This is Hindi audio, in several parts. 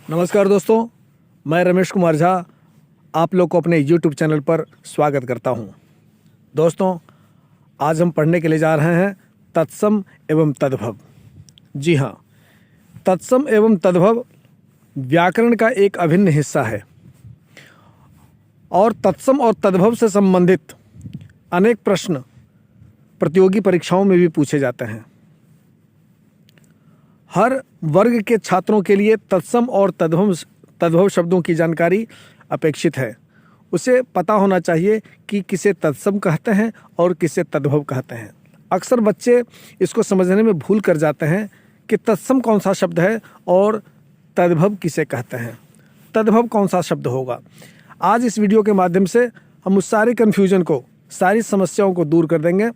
नमस्कार दोस्तों, मैं रमेश कुमार झा आप लोग को अपने YouTube चैनल पर स्वागत करता हूं। दोस्तों, आज हम पढ़ने के लिए जा रहे हैं तत्सम एवं तद्भव। जी हाँ, तत्सम एवं तद्भव व्याकरण का एक अभिन्न हिस्सा है और तत्सम और तद्भव से संबंधित अनेक प्रश्न प्रतियोगी परीक्षाओं में भी पूछे जाते हैं। हर वर्ग के छात्रों के लिए तत्सम और तद्भव शब्दों की जानकारी अपेक्षित है। उसे पता होना चाहिए कि किसे तत्सम कहते हैं और किसे तद्भव कहते हैं। अक्सर बच्चे इसको समझने में भूल कर जाते हैं कि तत्सम कौन सा शब्द है और तद्भव किसे कहते हैं, तद्भव कौन सा शब्द होगा। आज इस वीडियो के माध्यम से हम उस सारे कन्फ्यूजन को, सारी समस्याओं को दूर कर देंगे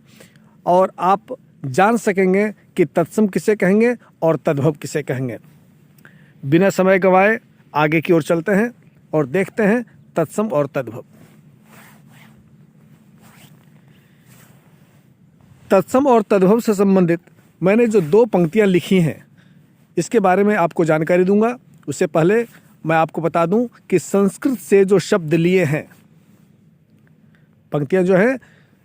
और आप जान सकेंगे कि तत्सम किसे कहेंगे और तद्भव किसे कहेंगे। बिना समय गंवाए आगे की ओर चलते हैं और देखते हैं तत्सम और तद्भव। तत्सम और तद्भव से संबंधित मैंने जो 2 पंक्तियां लिखी हैं, इसके बारे में आपको जानकारी दूंगा। उससे पहले मैं आपको बता दूं कि संस्कृत से जो शब्द लिए हैं, पंक्तियां जो है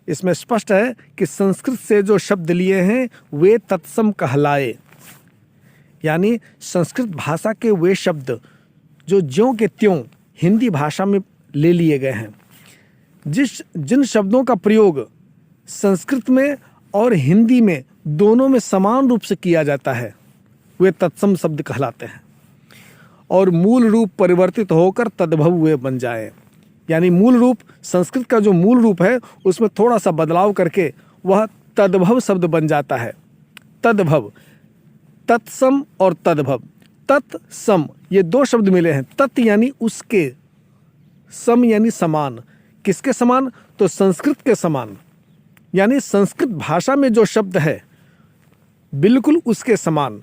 इसमें स्पष्ट है कि संस्कृत से जो शब्द लिए हैं वे तत्सम कहलाए। यानी संस्कृत भाषा के वे शब्द जो ज्यों के त्यों हिंदी भाषा में ले लिए गए हैं। जिन शब्दों का प्रयोग संस्कृत में और हिंदी में दोनों में समान रूप से किया जाता है वे तत्सम शब्द कहलाते हैं और मूल रूप परिवर्तित होकर तद्भव वे बन जाए। यानी मूल रूप, संस्कृत का जो मूल रूप है उसमें थोड़ा सा बदलाव करके वह तद्भव शब्द बन जाता है। तद्भव, तत्सम और तद्भव। तत्सम ये 2 शब्द मिले हैं। तत् यानी उसके, सम यानी समान। किसके समान? तो संस्कृत के समान। यानी संस्कृत भाषा में जो शब्द है बिल्कुल उसके समान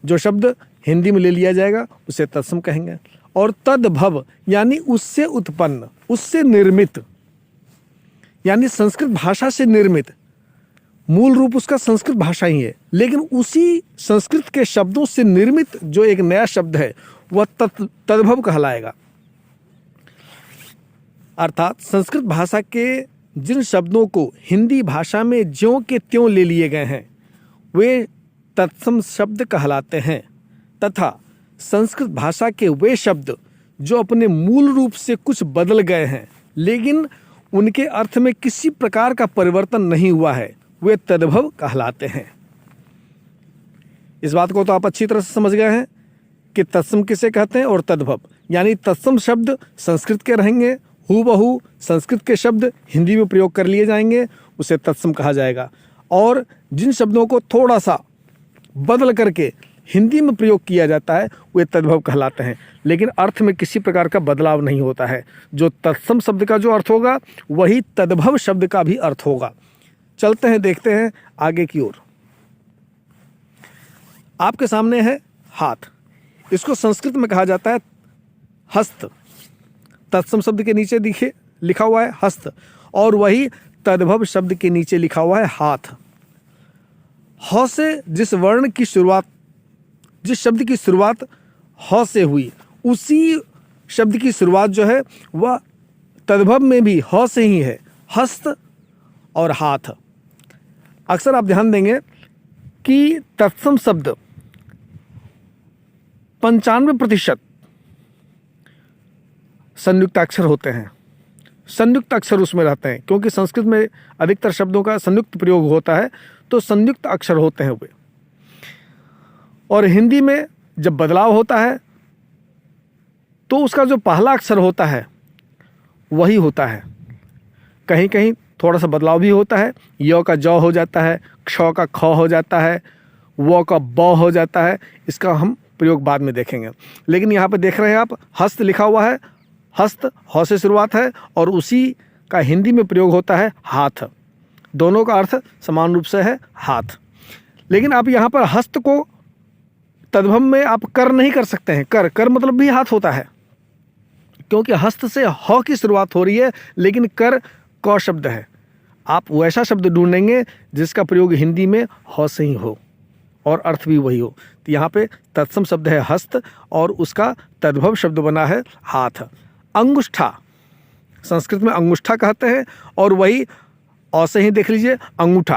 जो शब्द हिंदी में ले लिया जाएगा उसे तत्सम कहेंगे। और तद्भव यानी उससे उत्पन्न, उससे निर्मित, यानी संस्कृत भाषा से निर्मित। मूल रूप उसका संस्कृत भाषा ही है, लेकिन उसी संस्कृत के शब्दों से निर्मित जो एक नया शब्द है वह तद्भव कहलाएगा। अर्थात संस्कृत भाषा के जिन शब्दों को हिंदी भाषा में ज्यों के त्यों ले लिए गए हैं वे तत्सम शब्द कहलाते हैं, तथा संस्कृत भाषा के वे शब्द जो अपने मूल रूप से कुछ बदल गए हैं लेकिन उनके अर्थ में किसी प्रकार का परिवर्तन नहीं हुआ है वे तद्भव कहलाते हैं। इस बात को तो आप अच्छी तरह से समझ गए हैं कि तत्सम किसे कहते हैं और तद्भव। यानी तत्सम शब्द संस्कृत के रहेंगे, हूबहू संस्कृत के शब्द हिंदी में प्रयोग कर लिए जाएंगे, उसे तत्सम कहा जाएगा। और जिन शब्दों को थोड़ा सा बदल करके हिंदी में प्रयोग किया जाता है वे तद्भव कहलाते हैं, लेकिन अर्थ में किसी प्रकार का बदलाव नहीं होता है। जो तत्सम शब्द का जो अर्थ होगा वही तद्भव शब्द का भी अर्थ होगा। चलते हैं, देखते हैं आगे की ओर। आपके सामने है हाथ। इसको संस्कृत में कहा जाता है हस्त। तत्सम शब्द के नीचे देखिए लिखा हुआ है हस्त, और वही तद्भव शब्द के नीचे लिखा हुआ है हाथ। ह से जिस वर्ण की शुरुआत, जिस शब्द की शुरुआत ह से हुई, उसी शब्द की शुरुआत जो है वह तद्भव में भी ह से ही है, हस्त और हाथ। अक्सर आप ध्यान देंगे कि तत्सम शब्द 95% संयुक्त अक्षर होते हैं। संयुक्त अक्षर उसमें रहते हैं क्योंकि संस्कृत में अधिकतर शब्दों का संयुक्त प्रयोग होता है, तो संयुक्त अक्षर होते हैं वे। और हिंदी में जब बदलाव होता है तो उसका जो पहला अक्षर होता है वही होता है। कहीं कहीं थोड़ा सा बदलाव भी होता है, य का ज हो जाता है, क्ष का ख हो जाता है, व का ब हो जाता है। इसका हम प्रयोग बाद में देखेंगे। लेकिन यहाँ पे देख रहे हैं आप हस्त लिखा हुआ है। हस्त ह से शुरुआत है और उसी का हिंदी में प्रयोग होता है हाथ। दोनों का अर्थ समान रूप से है हाथ। लेकिन आप यहाँ पर हस्त को तद्भव में आप कर नहीं कर सकते हैं। कर मतलब भी हाथ होता है, क्योंकि हस्त से ह की शुरुआत हो रही है, लेकिन कर क शब्द है। आप वैसा शब्द ढूंढेंगे जिसका प्रयोग हिंदी में ह से ही हो और अर्थ भी वही हो। तो यहाँ पे तत्सम शब्द है हस्त और उसका तद्भव शब्द बना है हाथ। अंगुष्ठा संस्कृत में अंगुष्ठा कहते हैं और वही औ से ही देख लीजिए अंगूठा,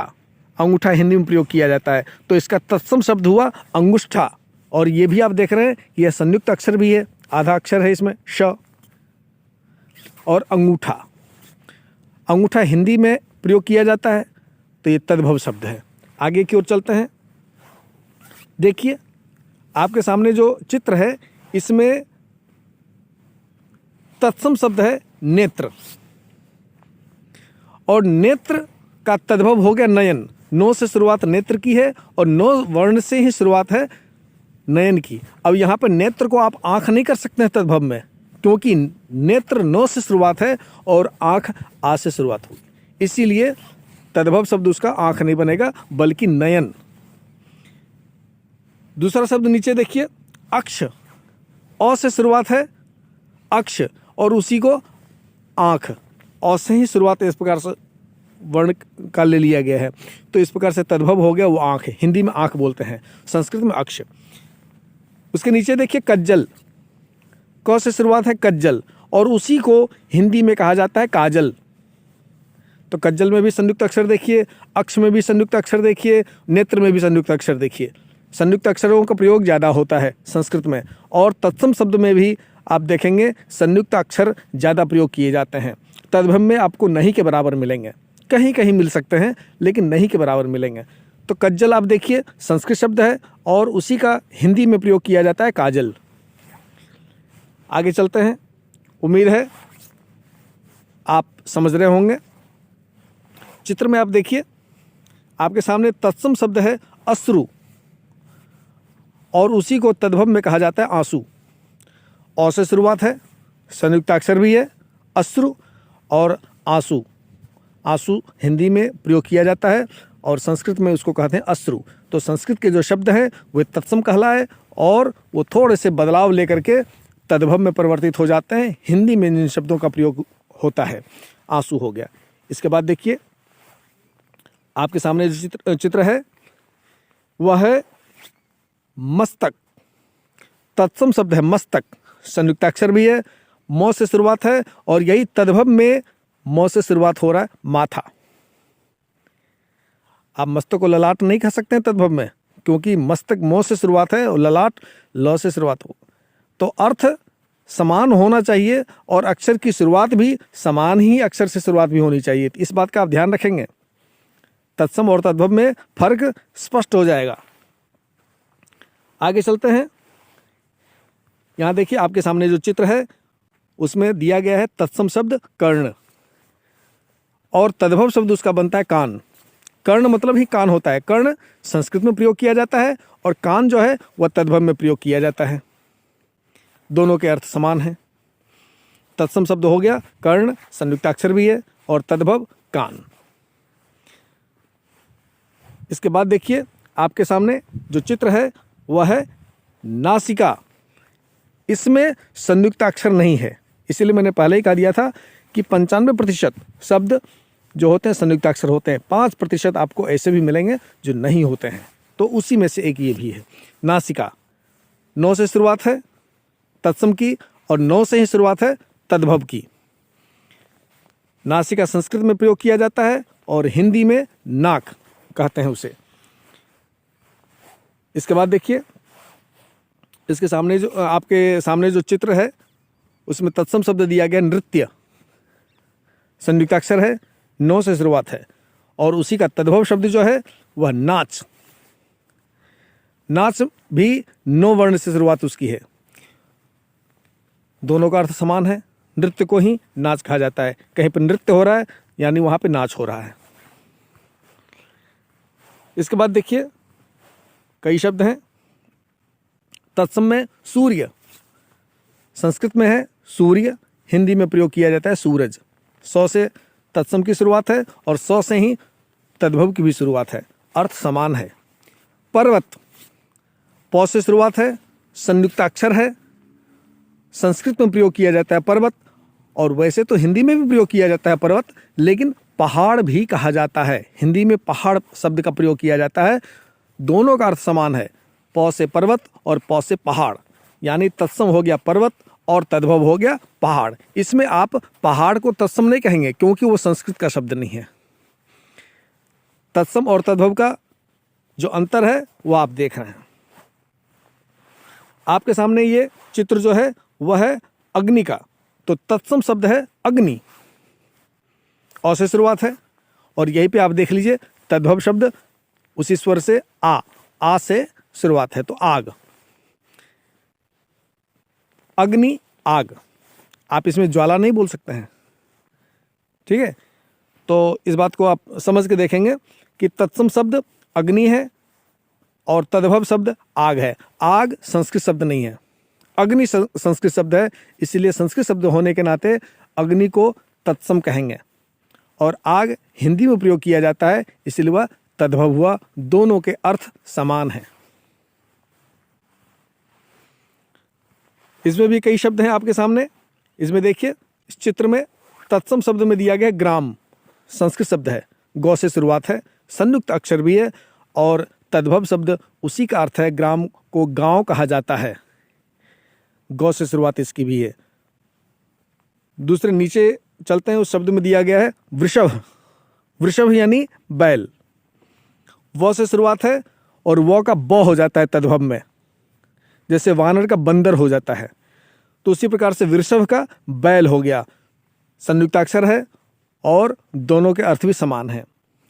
अंगूठा हिंदी में प्रयोग किया जाता है, तो इसका तत्सम शब्द हुआ अंगुष्ठा। और ये भी आप देख रहे हैं यह संयुक्त अक्षर भी है, आधा अक्षर है इसमें श। और अंगूठा, अंगूठा हिंदी में प्रयोग किया जाता है, तो ये तद्भव शब्द है। आगे की ओर चलते हैं। देखिए आपके सामने जो चित्र है इसमें तत्सम शब्द है नेत्र, और नेत्र का तद्भव हो गया नयन। नो से शुरुआत नेत्र की है और नो वर्ण से ही शुरुआत है नयन की। अब यहाँ पर नेत्र को आप आँख नहीं कर सकते हैं तद्भव में, क्योंकि नेत्र नो से शुरुआत है और आँख आ से शुरुआत होगी, इसीलिए तद्भव शब्द उसका आँख नहीं बनेगा बल्कि नयन। दूसरा शब्द नीचे देखिए अक्ष, अ से शुरुआत है अक्ष और उसी को आँख, अ से ही शुरुआत इस प्रकार से वर्ण का ले लिया गया है, तो इस प्रकार से तद्भव हो गया वो आँख है। हिंदी में आँख बोलते हैं, संस्कृत में अक्ष। उसके नीचे देखिए कज्जल, क से शुरुआत है कज्जल और उसी को हिंदी में कहा जाता है काजल। तो कज्जल में भी संयुक्त अक्षर देखिए, अक्ष में भी संयुक्त अक्षर देखिए, नेत्र में भी संयुक्त अक्षर देखिए। संयुक्त अक्षरों का प्रयोग ज़्यादा होता है संस्कृत में, और तत्सम शब्द में भी आप देखेंगे संयुक्त अक्षर ज़्यादा प्रयोग किए जाते हैं। तद्भव में आपको नहीं के बराबर मिलेंगे, कहीं कहीं मिल सकते हैं लेकिन नहीं के बराबर मिलेंगे। तो कज्जल आप देखिए संस्कृत शब्द है और उसी का हिंदी में प्रयोग किया जाता है काजल। आगे चलते हैं, उम्मीद है आप समझ रहे होंगे। चित्र में आप देखिए आपके सामने तत्सम शब्द है अश्रु और उसी को तद्भव में कहा जाता है आंसू। औ से शुरुआत है, संयुक्त अक्षर भी है अश्रु और आंसू। आंसू हिंदी में प्रयोग किया जाता है और संस्कृत में उसको कहते हैं अश्रु। तो संस्कृत के जो शब्द हैं वे तत्सम कहलाए और वो थोड़े से बदलाव लेकर के तद्भव में परिवर्तित हो जाते हैं। हिंदी में इन शब्दों का प्रयोग होता है, आंसू हो गया। इसके बाद देखिए आपके सामने जो चित्र है वह है मस्तक। तत्सम शब्द है मस्तक, संयुक्त अक्षर भी है, मौ से शुरुआत है और यही तद्भव में मौ से शुरुआत हो रहा है माथा। आप मस्तक को ललाट नहीं कह सकते हैं तद्भव में, क्योंकि मस्तक मौ से शुरुआत है और ललाट ल से शुरुआत हो, तो अर्थ समान होना चाहिए और अक्षर की शुरुआत भी समान ही अक्षर से शुरुआत भी होनी चाहिए। इस बात का आप ध्यान रखेंगे, तत्सम और तद्भव में फर्क स्पष्ट हो जाएगा। आगे चलते हैं। यहाँ देखिए आपके सामने जो चित्र है उसमें दिया गया है तत्सम शब्द कर्ण और तद्भव शब्द उसका बनता है कान। कर्ण मतलब ही कान होता है। कर्ण संस्कृत में प्रयोग किया जाता है और कान जो है वह तद्भव में प्रयोग किया जाता है। दोनों के अर्थ समान हैं। तत्सम शब्द हो गया कर्ण, संयुक्त अक्षर भी है, और तद्भव कान। इसके बाद देखिए आपके सामने जो चित्र है वह है नासिका। इसमें संयुक्त अक्षर नहीं है, इसीलिए मैंने पहले ही कह दिया था कि 95% शब्द जो होते हैं संयुक्त अक्षर होते हैं, 5% आपको ऐसे भी मिलेंगे जो नहीं होते हैं, तो उसी में से एक ये भी है नासिका। नौ से शुरुआत है तत्सम की और नौ से ही शुरुआत है तद्भव की। नासिका संस्कृत में प्रयोग किया जाता है और हिंदी में नाक कहते हैं उसे। इसके बाद देखिए इसके सामने जो आपके सामने जो चित्र है उसमें तत्सम शब्द दिया गया नृत्य। संयुक्त अक्षर है, नौ से शुरुआत है और उसी का तद्भव शब्द जो है वह नाच। नाच भी नौ वर्ण से शुरुआत उसकी है। दोनों का अर्थ समान है। नृत्य को ही नाच कहा जाता है। कहीं पर नृत्य हो रहा है यानी वहां पे नाच हो रहा है। इसके बाद देखिए कई शब्द हैं तत्सम में। सूर्य संस्कृत में है सूर्य, हिंदी में प्रयोग किया जाता है सूरज। सौ से तत्सम की शुरुआत है और सौ से ही तद्भव की भी शुरुआत है, अर्थ समान है। पर्वत पौ से शुरुआत है, संयुक्त अक्षर है, संस्कृत में प्रयोग किया जाता है पर्वत, और वैसे तो हिंदी में भी प्रयोग किया जाता है पर्वत, लेकिन पहाड़ भी कहा जाता है। हिंदी में पहाड़ शब्द का प्रयोग किया जाता है। दोनों का अर्थ समान है। पौ से पर्वत और पौ से पहाड़, यानी तत्सम हो गया पर्वत और तद्भव हो गया पहाड़। इसमें आप पहाड़ को तत्सम नहीं कहेंगे क्योंकि वो संस्कृत का शब्द नहीं है। तत्सम और तद्भव का जो अंतर है वो आप देख रहे हैं। आपके सामने ये चित्र जो है वह है अग्नि का, तो तत्सम शब्द है अग्नि, औ से शुरुआत है, और यहीं पे आप देख लीजिए तद्भव शब्द उसी स्वर से आ से शुरुआत है, तो आग, अग्नि आग। आप इसमें ज्वाला नहीं बोल सकते हैं, ठीक है। तो इस बात को आप समझ के देखेंगे कि तत्सम शब्द अग्नि है और तद्भव शब्द आग है। आग संस्कृत शब्द नहीं है, अग्नि संस्कृत शब्द है, इसीलिए संस्कृत शब्द होने के नाते अग्नि को तत्सम कहेंगे, और आग हिंदी में प्रयोग किया जाता है इसलिए वह तद्भव हुआ। दोनों के अर्थ समान हैं। इसमें भी कई शब्द हैं आपके सामने। इसमें देखिए, इस चित्र में तत्सम शब्द में दिया गया ग्राम, संस्कृत शब्द है, गौ से शुरुआत है, संयुक्त अक्षर भी है, और तद्भव शब्द उसी का अर्थ है, ग्राम को गांव कहा जाता है, गौ से शुरुआत इसकी भी है। दूसरे नीचे चलते हैं, उस शब्द में दिया गया है वृषभ, वृषभ यानी बैल, वो से शुरुआत है और वो का बौ हो जाता है तद्भव में, जैसे वानर का बंदर हो जाता है, तो उसी प्रकार से वृषभ का बैल हो गया, संयुक्ताक्षर है और दोनों के अर्थ भी समान हैं।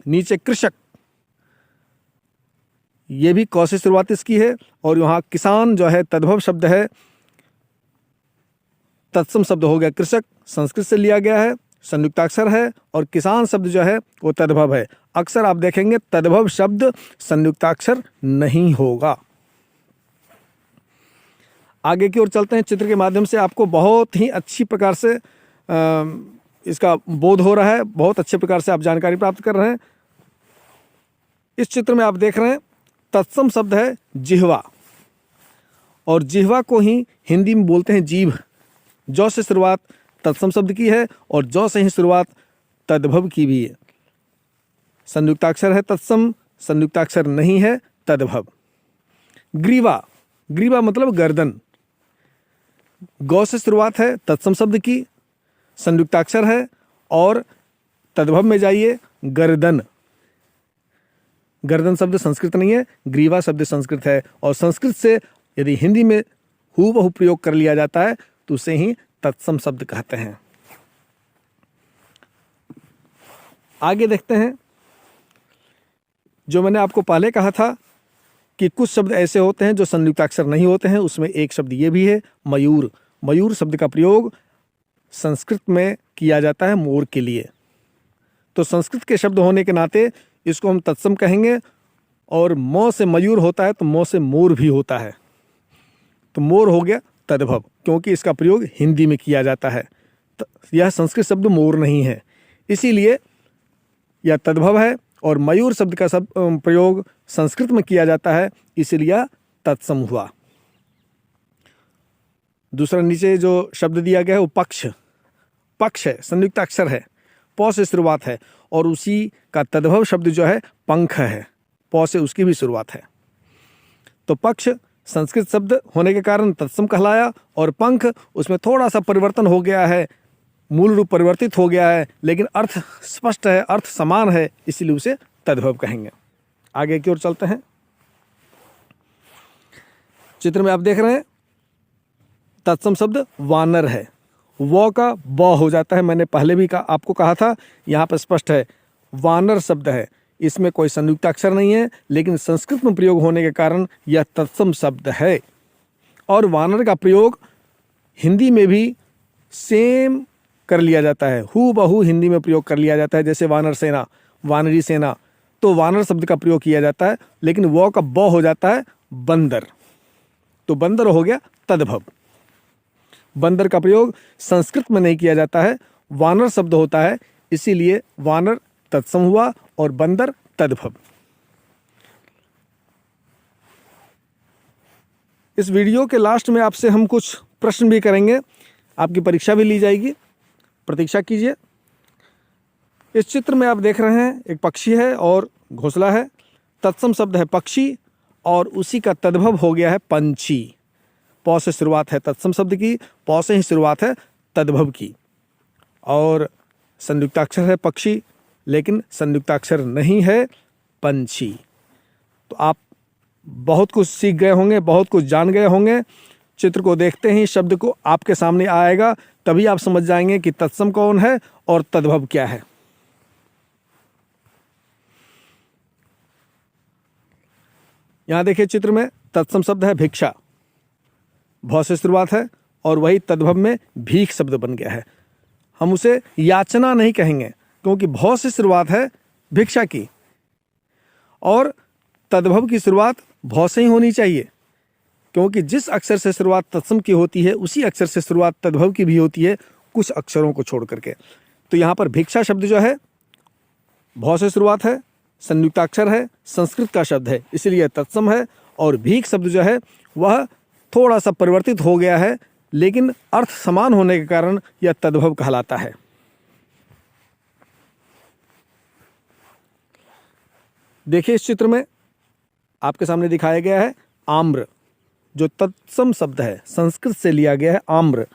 नीचे कृषक, ये भी कौ से शुरुआत इसकी है, और यहाँ किसान जो है तद्भव शब्द है, तत्सम शब्द हो गया कृषक, संस्कृत से लिया गया है, संयुक्ताक्षर है, और किसान शब्द जो है वो तद्भव है। अक्सर आप देखेंगे तद्भव शब्द संयुक्ताक्षर नहीं होगा। आगे की ओर चलते हैं। चित्र के माध्यम से आपको बहुत ही अच्छी प्रकार से इसका बोध हो रहा है, बहुत अच्छे प्रकार से आप जानकारी प्राप्त कर रहे हैं। इस चित्र में आप देख रहे हैं तत्सम शब्द है जिह्वा, और जिह्वा को ही हिंदी में बोलते हैं जीभ। जौ से शुरुआत तत्सम शब्द की है और जौ से ही शुरुआत तद्भव की भी है। संयुक्ताक्षर है तत्सम, संयुक्ताक्षर नहीं है तद्भव। ग्रीवा, ग्रीवा मतलब गर्दन, गौ से शुरुआत है तत्सम शब्द की, संयुक्ताक्षर है, और तद्भव में जाइए गर्दन। गर्दन शब्द संस्कृत नहीं है, ग्रीवा शब्द संस्कृत है, और संस्कृत से यदि हिंदी में हूबहू प्रयोग कर लिया जाता है तो उसे ही तत्सम शब्द कहते हैं। आगे देखते हैं, जो मैंने आपको पहले कहा था कि कुछ शब्द ऐसे होते हैं जो संयुक्ताक्षर नहीं होते हैं, उसमें एक शब्द ये भी है मयूर। मयूर शब्द का प्रयोग संस्कृत में किया जाता है मोर के लिए, तो संस्कृत के शब्द होने के नाते इसको हम तत्सम कहेंगे, और मौ से मयूर होता है तो मौ से मोर भी होता है, तो मोर हो गया तद्भव, क्योंकि इसका प्रयोग हिंदी में किया जाता है। यह संस्कृत शब्द मोर नहीं है, इसीलिए यह तद्भव है, और मयूर शब्द का प्रयोग संस्कृत में किया जाता है, इसलिए तत्सम हुआ। दूसरा नीचे जो शब्द दिया गया है वो पक्ष, पक्ष है, संयुक्त अक्षर है, पौ से शुरुआत है, और उसी का तद्भव शब्द जो है पंख है, पौ से उसकी भी शुरुआत है। तो पक्ष संस्कृत शब्द होने के कारण तत्सम कहलाया, और पंख उसमें थोड़ा सा परिवर्तन हो गया है, मूल रूप परिवर्तित हो गया है, लेकिन अर्थ स्पष्ट है, अर्थ समान है, इसीलिए उसे तद्भव कहेंगे। आगे की ओर चलते हैं। चित्र में आप देख रहे हैं तत्सम शब्द वानर है, वो का बौ हो जाता है, मैंने पहले भी आपको कहा था, यहाँ पर स्पष्ट है वानर शब्द है, इसमें कोई संयुक्ताक्षर नहीं है, लेकिन संस्कृत में प्रयोग होने के कारण यह तत्सम शब्द है। और वानर का प्रयोग हिंदी में भी सेम कर लिया जाता है, हूबहू हिंदी में प्रयोग कर लिया जाता है, जैसे वानर सेना, वानरी सेना, तो वानर शब्द का प्रयोग किया जाता है, लेकिन वो का बौ हो जाता है बंदर, तो बंदर हो गया तद्भव। बंदर का प्रयोग संस्कृत में नहीं किया जाता है, वानर शब्द होता है, इसीलिए वानर तत्सम हुआ और बंदर तद्भव। इस वीडियो के लास्ट में आपसे हम कुछ प्रश्न भी करेंगे, आपकी परीक्षा भी ली जाएगी, प्रतीक्षा कीजिए। इस चित्र में आप देख रहे हैं एक पक्षी है और घोंसला है, तत्सम शब्द है पक्षी, और उसी का तद्भव हो गया है पंछी। पौ से शुरुआत है तत्सम शब्द की, पौ से ही शुरुआत है तद्भव की। और संयुक्ताक्षर है पक्षी, लेकिन संयुक्ताक्षर नहीं है पंछी। तो आप बहुत कुछ सीख गए होंगे, बहुत कुछ जान गए होंगे। चित्र को देखते ही शब्द को आपके सामने आएगा, तभी आप समझ जाएंगे कि तत्सम कौन है और तद्भव क्या है। यहां देखिए चित्र में तत्सम शब्द है भिक्षा, भौ से शुरुआत है और वही तद्भव में भीख शब्द बन गया है। हम उसे याचना नहीं कहेंगे क्योंकि भौ से शुरुआत है भिक्षा की, और तद्भव की शुरुआत भौ से ही होनी चाहिए, क्योंकि जिस अक्षर से शुरुआत तत्सम की होती है उसी अक्षर से शुरुआत तद्भव की भी होती है, कुछ अक्षरों को छोड़ करके। तो यहाँ पर भिक्षा शब्द जो है भौ से शुरुआत है, संयुक्ताक्षर है, संस्कृत का शब्द है, इसलिए तत्सम है। और भीख शब्द जो है वह थोड़ा सा परिवर्तित हो गया है, लेकिन अर्थ समान होने के कारण यह तद्भव कहलाता है। देखिए इस चित्र में आपके सामने दिखाया गया है आम्र, जो तत्सम शब्द है, संस्कृत से लिया गया है। आम्र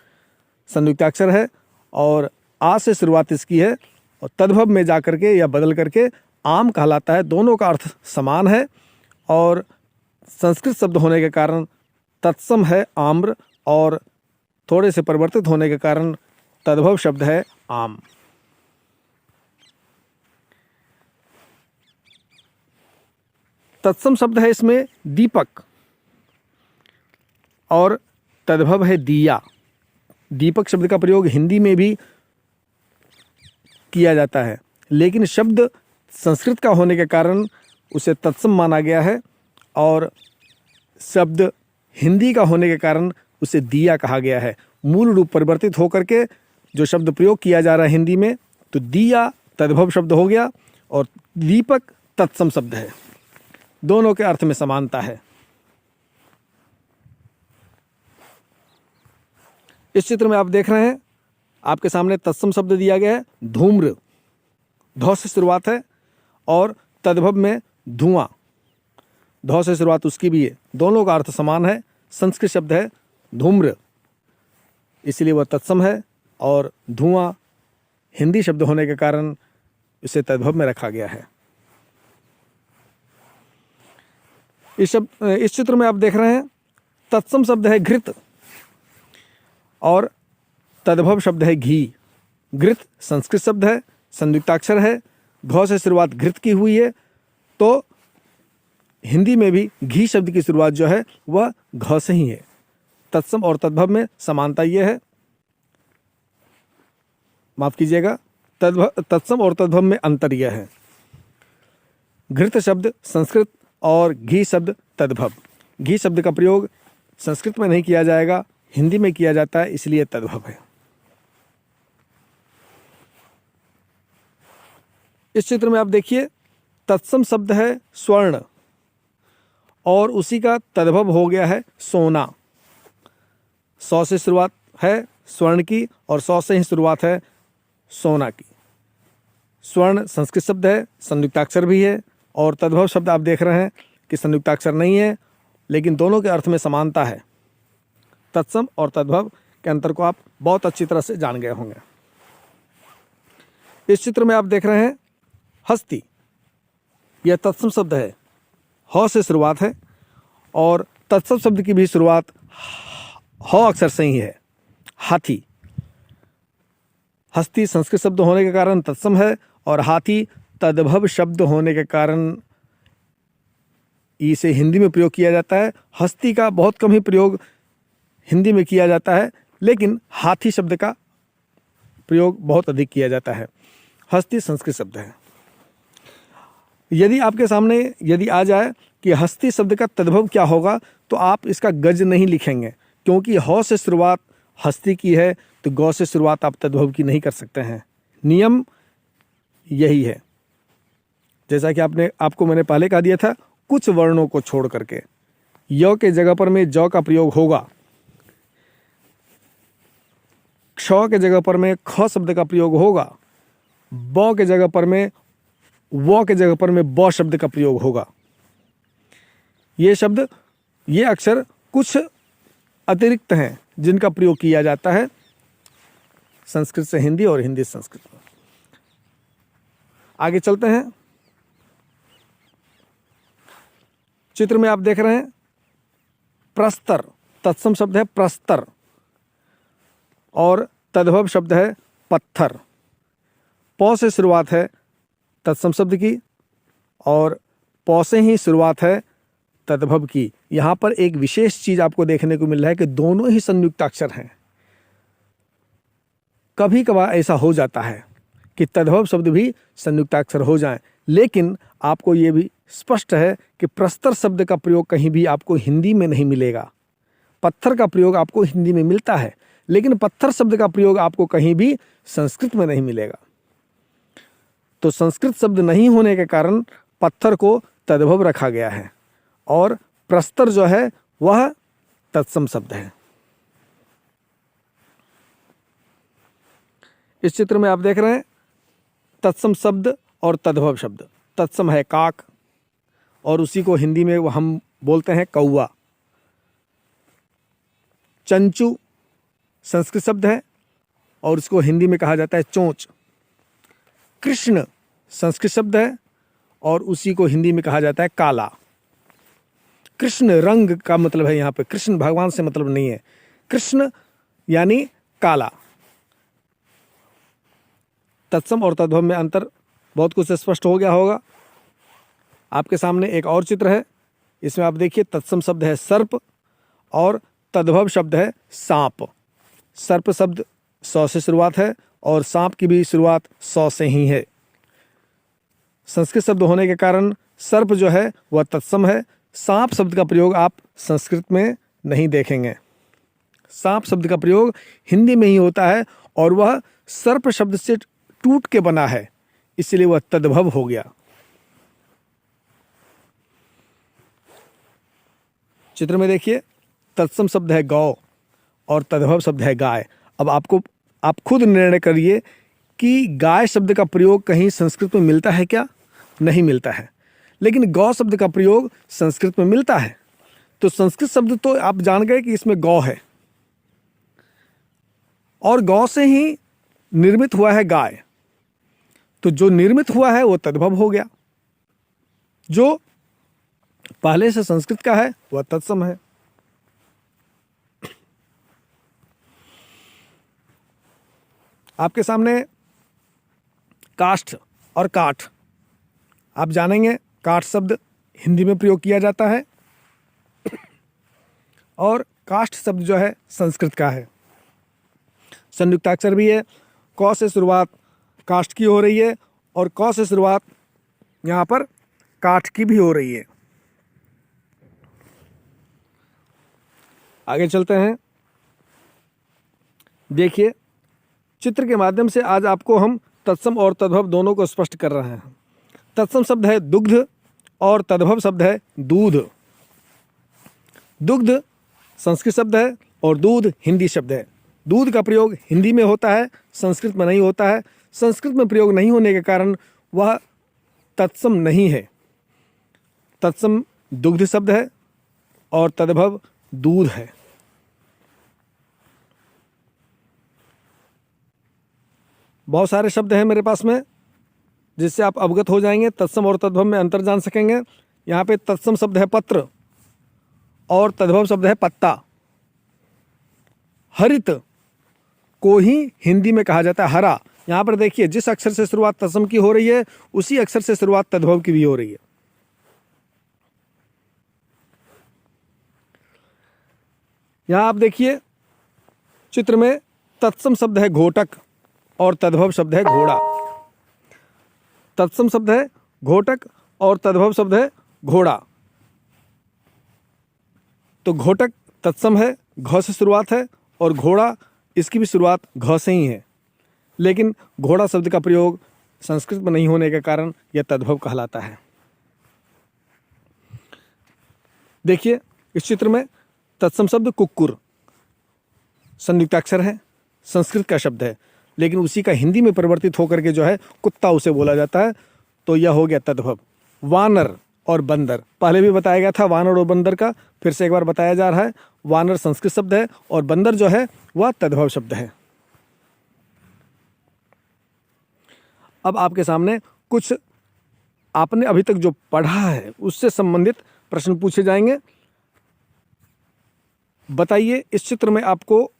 संयुक्ताक्षर है और आ से शुरुआत इसकी है, और तद्भव में जा करके या बदल करके आम कहलाता है। दोनों का अर्थ समान है और संस्कृत शब्द होने के कारण तत्सम है आम्र, और थोड़े से परिवर्तित होने के कारण तद्भव शब्द है आम। तत्सम शब्द है इसमें दीपक, और तद्भव है दिया। दीपक शब्द का प्रयोग हिंदी में भी किया जाता है, लेकिन शब्द संस्कृत का होने के कारण उसे तत्सम माना गया है, और शब्द हिंदी का होने के कारण उसे दिया कहा गया है। मूल रूप परिवर्तित होकर के जो शब्द प्रयोग किया जा रहा है हिंदी में, तो दिया तद्भव शब्द हो गया और दीपक तत्सम शब्द है। दोनों के अर्थ में समानता है। इस चित्र में आप देख रहे हैं, आपके सामने तत्सम शब्द दिया गया है धूम्र, धौ से शुरुआत है, और तद्भव में धुआं, धौ से शुरुआत उसकी भी है। दोनों का अर्थ समान है। संस्कृत शब्द है धूम्र, इसलिए वह तत्सम है, और धुआं हिंदी शब्द होने के कारण इसे तद्भव में रखा गया है। इस चित्र में आप देख रहे हैं तत्सम शब्द है घृत, और तद्भव शब्द है घी। घृत संस्कृत शब्द है, संयुक्ताक्षर है, घ से शुरुआत घृत की हुई है, तो हिंदी में भी घी शब्द की शुरुआत जो है वह घ से ही है। तत्सम और तद्भव में समानता यह है, माफ कीजिएगा, तत्सम और तद्भव में अंतर यह है, घृत शब्द संस्कृत और घी शब्द तद्भव। घी शब्द का प्रयोग संस्कृत में नहीं किया जाएगा, हिंदी में किया जाता है, इसलिए तद्भव है। इस चित्र में आप देखिए तत्सम शब्द है स्वर्ण, और उसी का तद्भव हो गया है सोना। सौ से शुरुआत है स्वर्ण की, और सौ से ही शुरुआत है सोना की। स्वर्ण संस्कृत शब्द है, संयुक्ताक्षर भी है, और तद्भव शब्द आप देख रहे हैं कि संयुक्ताक्षर नहीं है, लेकिन दोनों के अर्थ में समानता है। तत्सम और तद्भव के अंतर को आप बहुत अच्छी तरह से जान गए होंगे। इस चित्र में आप देख रहे हैं हस्ती, यह तत्सम शब्द है, ह से शुरुआत है, और तत्सम शब्द की भी शुरुआत ह अक्षर से ही है, हाथी। हस्ती संस्कृत शब्द होने के कारण तत्सम है, और हाथी तद्भव शब्द होने के कारण इसे हिंदी में प्रयोग किया जाता है। हस्ती का बहुत कम ही प्रयोग हिंदी में किया जाता है, लेकिन हाथी शब्द का प्रयोग बहुत अधिक किया जाता है। हस्ती संस्कृत शब्द है। यदि आपके सामने यदि आ जाए कि हस्ती शब्द का तद्भव क्या होगा, तो आप इसका गज नहीं लिखेंगे, क्योंकि ह से शुरुआत हस्ती की है, तो गौ से शुरुआत आप तद्भव की नहीं कर सकते हैं। नियम यही है, जैसा कि आपको मैंने पहले कहा दिया था, कुछ वर्णों को छोड़ करके य के जगह पर में ज का प्रयोग होगा, क्ष के जगह पर में ख शब्द का प्रयोग होगा, ब के जगह पर में व के जगह पर में ब शब्द का प्रयोग होगा। ये शब्द, ये अक्षर कुछ अतिरिक्त हैं जिनका प्रयोग किया जाता है संस्कृत से हिंदी और हिंदी से संस्कृत में। आगे चलते हैं। चित्र में आप देख रहे हैं प्रस्तर, तत्सम शब्द है प्रस्तर और तद्भव शब्द है पत्थर। पौ से शुरुआत है तत्सम शब्द की और पौ से ही शुरुआत है तद्भव की। यहाँ पर एक विशेष चीज आपको देखने को मिल रहा है कि दोनों ही संयुक्ताक्षर हैं। कभी कभार ऐसा हो जाता है कि तद्भव शब्द भी संयुक्ताक्षर हो जाएं, लेकिन आपको ये भी स्पष्ट है कि प्रस्तर शब्द का प्रयोग कहीं भी आपको हिंदी में नहीं मिलेगा। पत्थर का प्रयोग आपको हिंदी में मिलता है, लेकिन पत्थर शब्द का प्रयोग आपको कहीं भी संस्कृत में नहीं मिलेगा। तो संस्कृत शब्द नहीं होने के कारण पत्थर को तद्भव रखा गया है और प्रस्तर जो है वह तत्सम शब्द है। इस चित्र में आप देख रहे हैं तत्सम शब्द और तद्भव शब्द। तत्सम है काक और उसी को हिंदी में हम बोलते हैं कौवा। चंचू संस्कृत शब्द है और उसको हिंदी में कहा जाता है चोंच। कृष्ण संस्कृत शब्द है और उसी को हिंदी में कहा जाता है काला। कृष्ण रंग का मतलब है, यहाँ पे कृष्ण भगवान से मतलब नहीं है, कृष्ण यानी काला। तत्सम और तद्भव में अंतर बहुत कुछ स्पष्ट हो गया होगा। आपके सामने एक और चित्र है, इसमें आप देखिए तत्सम शब्द है सर्प और तद्भव शब्द है सांप। सर्प शब्द सौ से शुरुआत है और सांप की भी शुरुआत सौ से ही है। संस्कृत शब्द होने के कारण सर्प जो है वह तत्सम है। सांप शब्द का प्रयोग आप संस्कृत में नहीं देखेंगे। सांप शब्द का प्रयोग हिंदी में ही होता है और वह सर्प शब्द से टूट के बना है, इसलिए वह तद्भव हो गया। चित्र में देखिए तत्सम शब्द है गौ और तद्भव शब्द है गाय। अब आप खुद निर्णय करिए कि गाय शब्द का प्रयोग कहीं संस्कृत में मिलता है क्या? नहीं मिलता है, लेकिन गौ शब्द का प्रयोग संस्कृत में मिलता है। तो संस्कृत शब्द तो आप जान गए कि इसमें गौ है और गौ से ही निर्मित हुआ है गाय। तो जो निर्मित हुआ है वो तद्भव हो गया, जो पहले से संस्कृत का है वह तत्सम है। आपके सामने काष्ठ और काठ, आप जानेंगे काठ शब्द हिंदी में प्रयोग किया जाता है और काष्ठ शब्द जो है संस्कृत का है। संयुक्ताक्षर भी है, क से शुरुआत काष्ठ की हो रही है और क से शुरुआत यहाँ पर काठ की भी हो रही है। आगे चलते हैं। देखिए चित्र के माध्यम से आज आपको हम तत्सम और तद्भव दोनों को स्पष्ट कर रहे हैं। तत्सम शब्द है दुग्ध और तद्भव शब्द है दूध। दुग्ध संस्कृत शब्द है और दूध हिंदी शब्द है। दूध का प्रयोग हिंदी में होता है, संस्कृत में नहीं होता है। संस्कृत में प्रयोग नहीं होने के कारण वह तत्सम नहीं है। तत्सम दुग्ध शब्द है और तद्भव दूध है। बहुत सारे शब्द हैं मेरे पास में जिससे आप अवगत हो जाएंगे, तत्सम और तद्भव में अंतर जान सकेंगे। यहाँ पे तत्सम शब्द है पत्र और तद्भव शब्द है पत्ता। हरित को ही हिंदी में कहा जाता है हरा। यहाँ पर देखिए जिस अक्षर से शुरुआत तत्सम की हो रही है उसी अक्षर से शुरुआत तद्भव की भी हो रही है। यहाँ आप देखिए चित्र में तत्सम शब्द है घोटक और तद्भव शब्द है घोड़ा। तत्सम शब्द है घोटक और तद्भव शब्द है घोड़ा। तो घोटक तत्सम है, घ से शुरुआत है और घोड़ा इसकी भी शुरुआत घ से ही है, लेकिन घोड़ा शब्द का प्रयोग संस्कृत में नहीं होने के कारण यह तद्भव कहलाता है। देखिए इस चित्र में तत्सम शब्द कुक्कुर संयुक्ताक्षर है, संस्कृत का शब्द है, लेकिन उसी का हिंदी में परिवर्तित होकर के जो है कुत्ता उसे बोला जाता है, तो यह हो गया तद्भव। वानर और बंदर। पहले भी बताया गया था वानर और बंदर का, फिर से एक बार बताया जा रहा है। वानर संस्कृत शब्द है और बंदर जो है वह तद्भव शब्द है। अब आपके सामने कुछ आपने अभी तक जो पढ़ा है उससे संबंधित प्रश्न पूछे जाएंगे। बताइए, इस चित्र में आपको,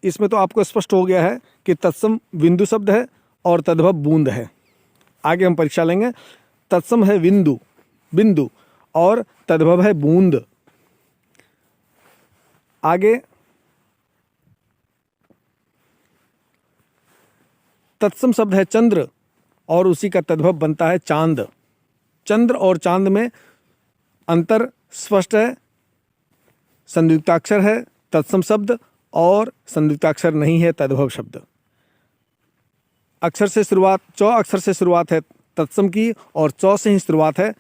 इसमें तो आपको स्पष्ट हो गया है कि तत्सम बिंदु शब्द है और तद्भव बूंद है। आगे हम परीक्षा लेंगे। तत्सम है बिंदु और तद्भव है बूंद। आगे तत्सम शब्द है चंद्र और उसी का तद्भव बनता है चांद। चंद्र और चांद में अंतर स्पष्ट है। संयुक्ताक्षर है तत्सम शब्द और संयुक्ताक्षर नहीं है तद्भव शब्द। अक्षर से शुरुआत, चौ अक्षर से शुरुआत है तत्सम की और चौ से ही शुरुआत है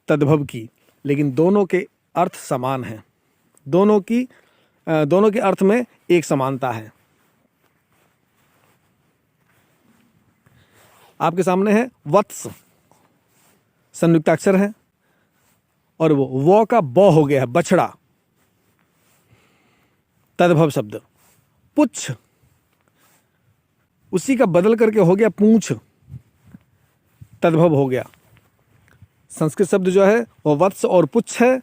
तद्भव की, लेकिन दोनों के अर्थ समान हैं। दोनों के अर्थ में एक समानता है। आपके सामने है वत्स, संयुक्ताक्षर है और वो का ब हो गया है बछड़ा, तद्भव शब्द। पुच्छ, उसी का बदल करके हो गया पूंछ, तद्भव हो गया। संस्कृत शब्द जो है वो वत्स और पुच्छ है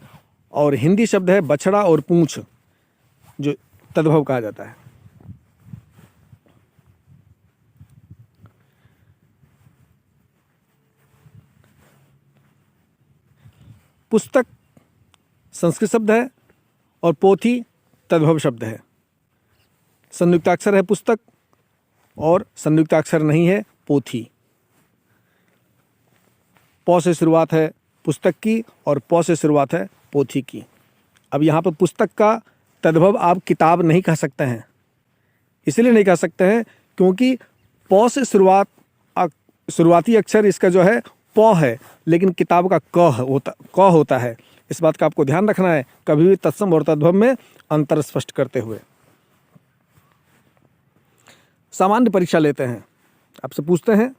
और हिंदी शब्द है बछड़ा और पूंछ, जो तद्भव कहा जाता है। पुस्तक संस्कृत शब्द है और पोथी तद्भव शब्द है। संयुक्ताक्षर है पुस्तक और संयुक्ताक्षर नहीं है पोथी। पौ से शुरुआत है पुस्तक की और पौ से शुरुआत है पोथी की। अब यहाँ पर पुस्तक का तद्भव आप किताब नहीं कह सकते हैं। इसलिए नहीं कह सकते हैं क्योंकि पौ से शुरुआती अक्षर इसका जो है पौ है, लेकिन किताब का क होता है। इस बात का आपको ध्यान रखना है कभी भी तत्सम और तद्भव में अंतर स्पष्ट करते हुए। सामान्य परीक्षा लेते हैं, आपसे पूछते हैं,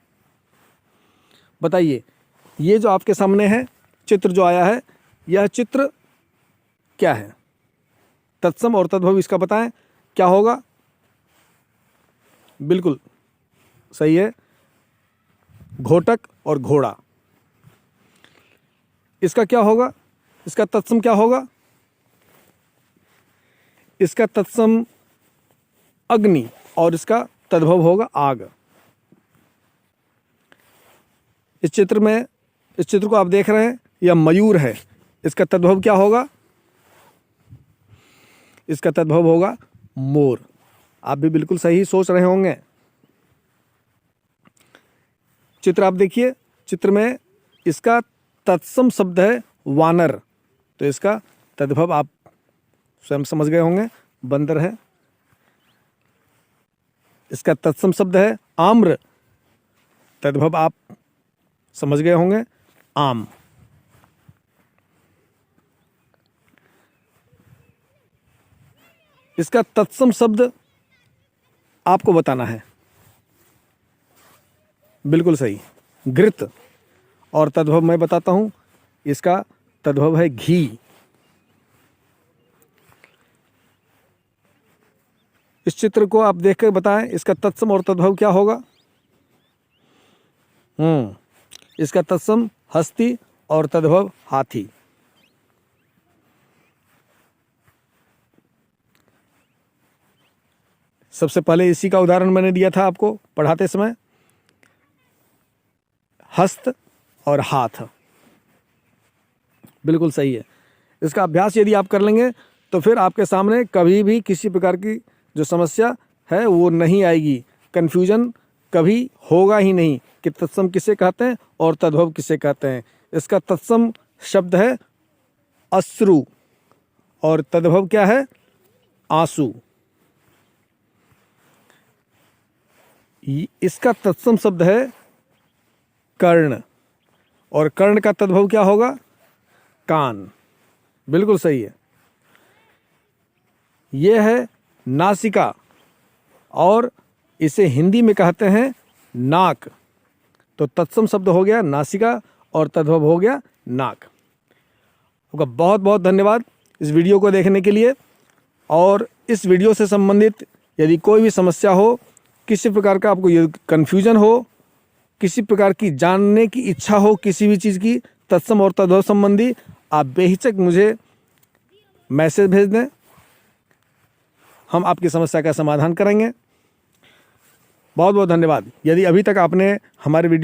बताइए ये जो आपके सामने है चित्र जो आया है, यह चित्र क्या है? तत्सम और तद्भव इसका बताएं क्या होगा? बिल्कुल सही है, घोटक और घोड़ा। इसका क्या होगा? इसका तत्सम क्या होगा? इसका तत्सम अग्नि और इसका तद्भव होगा आग। इस चित्र को आप देख रहे हैं, यह मयूर है। इसका तद्भव क्या होगा? इसका तद्भव होगा मोर। आप भी बिल्कुल सही सोच रहे होंगे। चित्र आप देखिए, चित्र में इसका तत्सम शब्द है वानर, तो इसका तद्भव आप स्वयं समझ गए होंगे, बंदर है। इसका तत्सम शब्द है आम्र, तद्भव आप समझ गए होंगे, आम। इसका तत्सम शब्द आपको बताना है। बिल्कुल सही, घृत। और तद्भव मैं बताता हूं, इसका तद्भव है घी। इस चित्र को आप देखकर बताएं इसका तत्सम और तद्भव क्या होगा? इसका तत्सम हस्ती और तद्भव हाथी। सबसे पहले इसी का उदाहरण मैंने दिया था आपको पढ़ाते समय, हस्त और हाथ। बिल्कुल सही है। इसका अभ्यास यदि आप कर लेंगे तो फिर आपके सामने कभी भी किसी प्रकार की जो समस्या है वो नहीं आएगी। कन्फ्यूजन कभी होगा ही नहीं कि तत्सम किसे कहते हैं और तद्भव किसे कहते हैं। इसका तत्सम शब्द है अश्रु और तद्भव क्या है? आंसू। इसका तत्सम शब्द है कर्ण और कर्ण का तद्भव क्या होगा? कान। बिल्कुल सही है। यह है नासिका और इसे हिंदी में कहते हैं नाक, तो तत्सम शब्द हो गया नासिका और तद्भव हो गया नाक। आपका बहुत बहुत धन्यवाद इस वीडियो को देखने के लिए। और इस वीडियो से संबंधित यदि कोई भी समस्या हो, किसी प्रकार का आपको ये कन्फ्यूजन हो, किसी प्रकार की जानने की इच्छा हो किसी भी चीज़ की तत्सम और तद्भव संबंधी, आप बेहिचक मुझे मैसेज भेज दें, हम आपकी समस्या का समाधान करेंगे। बहुत बहुत धन्यवाद। यदि अभी तक आपने हमारे वीडियो